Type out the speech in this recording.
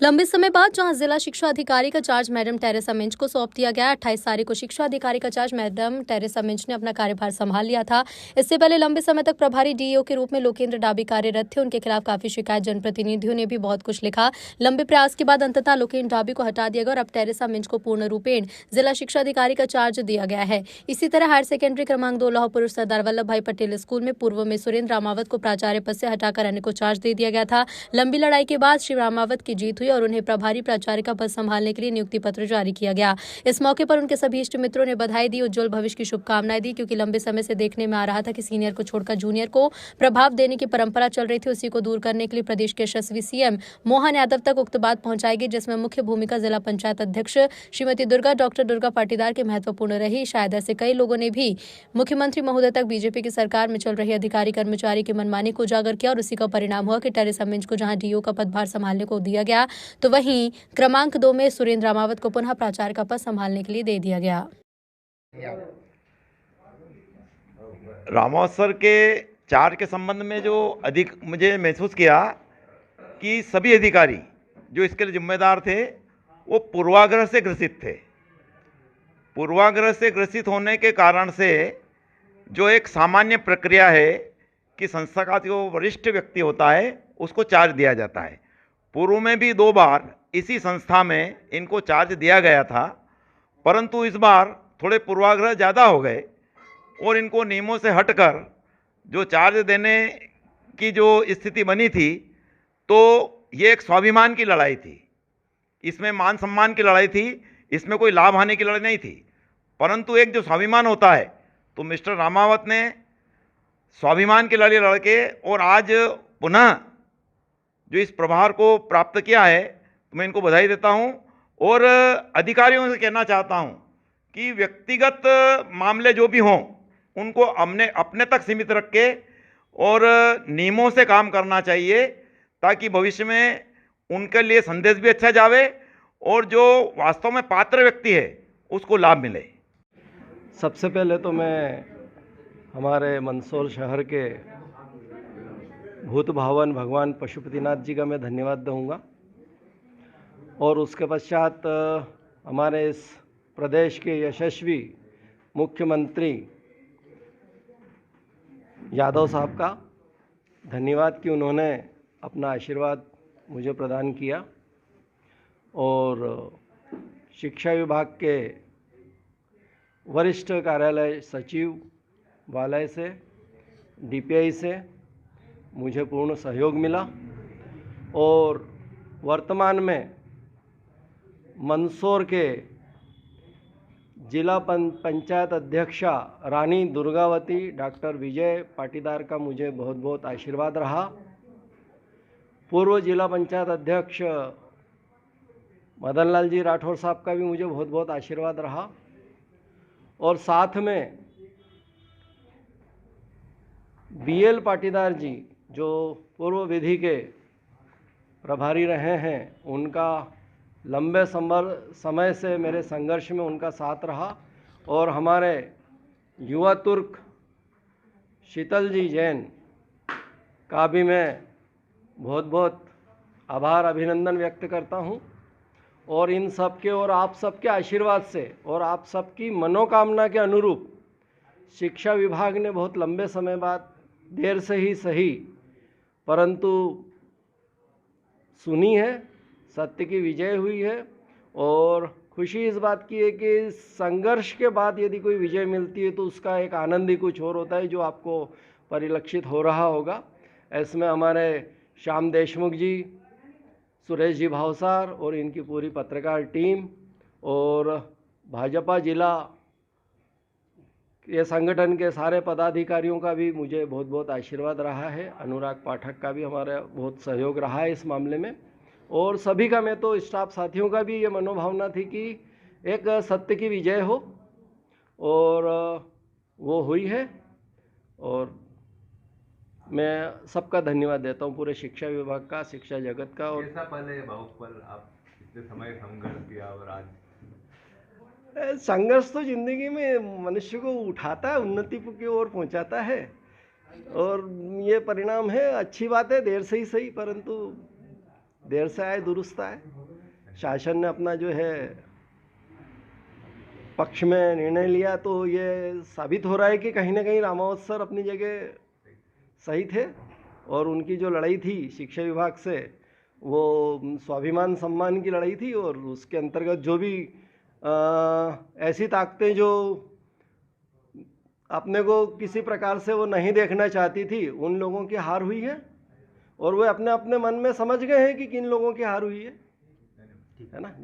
लंबे समय बाद जहां जिला शिक्षा अधिकारी का चार्ज मैडम टेरेसा मिंज को सौंप दिया गया। 28 तारीख को शिक्षा अधिकारी का चार्ज मैडम टेरेसा मिंज ने अपना कार्यभार संभाल लिया था। इससे पहले लंबे समय तक प्रभारी डीईओ के रूप में लोकेंद्र डाबी कार्यरत थे। उनके खिलाफ काफी शिकायत, जनप्रतिनिधियों ने भी बहुत कुछ लिखा। लंबे प्रयास के बाद अंततः लोकेंद्र डाबी को हटा दिया गया और अब टेरेसा मिंज को पूर्ण रूपेण जिला शिक्षा अधिकारी का चार्ज दिया गया है। इसी तरह हायर सेकेंडरी क्रमांक 2 लौहपुर सरदार वल्लभ भाई पटेल स्कूल में पूर्व में सुरेंद्र रामावत को प्राचार्य पद से हटाकर अन्य को चार्ज दे दिया गया था। लंबी लड़ाई के बाद श्री रामावत की जीत हुई और उन्हें प्रभारी प्राचार्य का पद संभालने के लिए नियुक्ति पत्र जारी किया गया। इस मौके पर उनके सभी इष्ट मित्रों ने बधाई दी, उज्जवल भविष्य की शुभकामनाएं दी, क्योंकि लंबे समय से देखने में आ रहा था कि सीनियर को छोड़कर जूनियर को प्रभाव देने की परंपरा चल रही थी। उसी को दूर करने के लिए प्रदेश के यशस्वी सीएम मोहन यादव तक उक्त बात पहुंचाई गई, जिसमें मुख्य भूमिका जिला पंचायत अध्यक्ष श्रीमती डॉक्टर दुर्गा पाटीदार की महत्वपूर्ण रही। शायद ऐसे कई लोगों ने भी मुख्यमंत्री महोदय तक बीजेपी की सरकार में चल रही अधिकारी कर्मचारी की मनमानी को उजागर किया और उसी का परिणाम हुआ कि टेरेसा मिंज को जहां डीओ का पदभार संभालने को दिया गया, तो वहीं क्रमांक 2 में सुरेंद्र रामावत को पुनः प्राचार्य का पद संभालने के लिए दे दिया गया। रामावत सर के चार्ज के संबंध में जो अधिक मुझे महसूस किया कि सभी अधिकारी जो इसके लिए जिम्मेदार थे वो पूर्वाग्रह से ग्रसित थे। पूर्वाग्रह से ग्रसित होने के कारण से जो एक सामान्य प्रक्रिया है कि संस्था का जो वरिष्ठ व्यक्ति होता है उसको चार्ज दिया जाता है। पूर्व में भी 2 बार इसी संस्था में इनको चार्ज दिया गया था, परंतु इस बार थोड़े पूर्वाग्रह ज़्यादा हो गए और इनको नियमों से हटकर जो चार्ज देने की जो स्थिति बनी थी, तो ये एक स्वाभिमान की लड़ाई थी, इसमें मान सम्मान की लड़ाई थी, इसमें कोई लाभ हानि की लड़ाई नहीं थी। परंतु एक जो स्वाभिमान होता है, तो मिस्टर रामावत ने स्वाभिमान की लड़ाई लड़ के और आज पुनः जो इस प्रभार को प्राप्त किया है, तो मैं इनको बधाई देता हूं और अधिकारियों से कहना चाहता हूं कि व्यक्तिगत मामले जो भी हों उनको अपने तक सीमित रख के और नियमों से काम करना चाहिए, ताकि भविष्य में उनके लिए संदेश भी अच्छा जावे और जो वास्तव में पात्र व्यक्ति है उसको लाभ मिले। सबसे पहले तो मैं हमारे मंदसौर शहर के भूत भावन भगवान पशुपतिनाथ जी का मैं धन्यवाद दूंगा और उसके पश्चात हमारे इस प्रदेश के यशस्वी मुख्यमंत्री यादव साहब का धन्यवाद कि उन्होंने अपना आशीर्वाद मुझे प्रदान किया और शिक्षा विभाग के वरिष्ठ कार्यालय सचिवालय से डीपीआई से मुझे पूर्ण सहयोग मिला और वर्तमान में मंदसौर के जिला पंचायत अध्यक्षा रानी दुर्गावती डॉक्टर विजय पाटीदार का मुझे बहुत बहुत आशीर्वाद रहा। पूर्व जिला पंचायत अध्यक्ष मदनलाल जी राठौर साहब का भी मुझे बहुत बहुत आशीर्वाद रहा और साथ में बीएल पाटीदार जी जो पूर्व विधि के प्रभारी रहे हैं, उनका लंबे समय से मेरे संघर्ष में उनका साथ रहा और हमारे युवा तुर्क शीतल जी जैन का भी मैं बहुत बहुत आभार अभिनंदन व्यक्त करता हूं और इन सब के और आप सबके आशीर्वाद से और आप सबकी मनोकामना के अनुरूप शिक्षा विभाग ने बहुत लंबे समय बाद देर से ही सही परंतु सुनी है, सत्य की विजय हुई है और खुशी इस बात की है कि संघर्ष के बाद यदि कोई विजय मिलती है तो उसका एक आनंद ही कुछ और होता है, जो आपको परिलक्षित हो रहा होगा। इसमें हमारे श्याम देशमुख जी, सुरेश जी भावसार और इनकी पूरी पत्रकार टीम और भाजपा जिला ये संगठन के सारे पदाधिकारियों का भी मुझे बहुत बहुत आशीर्वाद रहा है। अनुराग पाठक का भी हमारा बहुत सहयोग रहा है इस मामले में और सभी का, मैं तो स्टाफ साथियों का भी ये मनोभावना थी कि एक सत्य की विजय हो और वो हुई है और मैं सबका धन्यवाद देता हूँ, पूरे शिक्षा विभाग का, शिक्षा जगत का। और कैसा पहले भावुक पल आप इतने समय संघर्ष किया और आज संघर्ष तो जिंदगी में मनुष्य को उठाता है, उन्नति की ओर पहुंचाता है और ये परिणाम है। अच्छी बात है, देर से ही सही, परंतु देर से आए दुरुस्त आए। शासन ने अपना जो है पक्ष में निर्णय लिया, तो ये साबित हो रहा है कि कहीं ना कहीं रामावत सर अपनी जगह सही थे और उनकी जो लड़ाई थी शिक्षा विभाग से वो स्वाभिमान सम्मान की लड़ाई थी, और उसके अंतर्गत जो भी ऐसी ताकतें जो अपने को किसी प्रकार से वो नहीं देखना चाहती थी, उन लोगों की हार हुई है, और वे अपने अपने मन में समझ गए हैं कि किन लोगों की हार हुई है ना।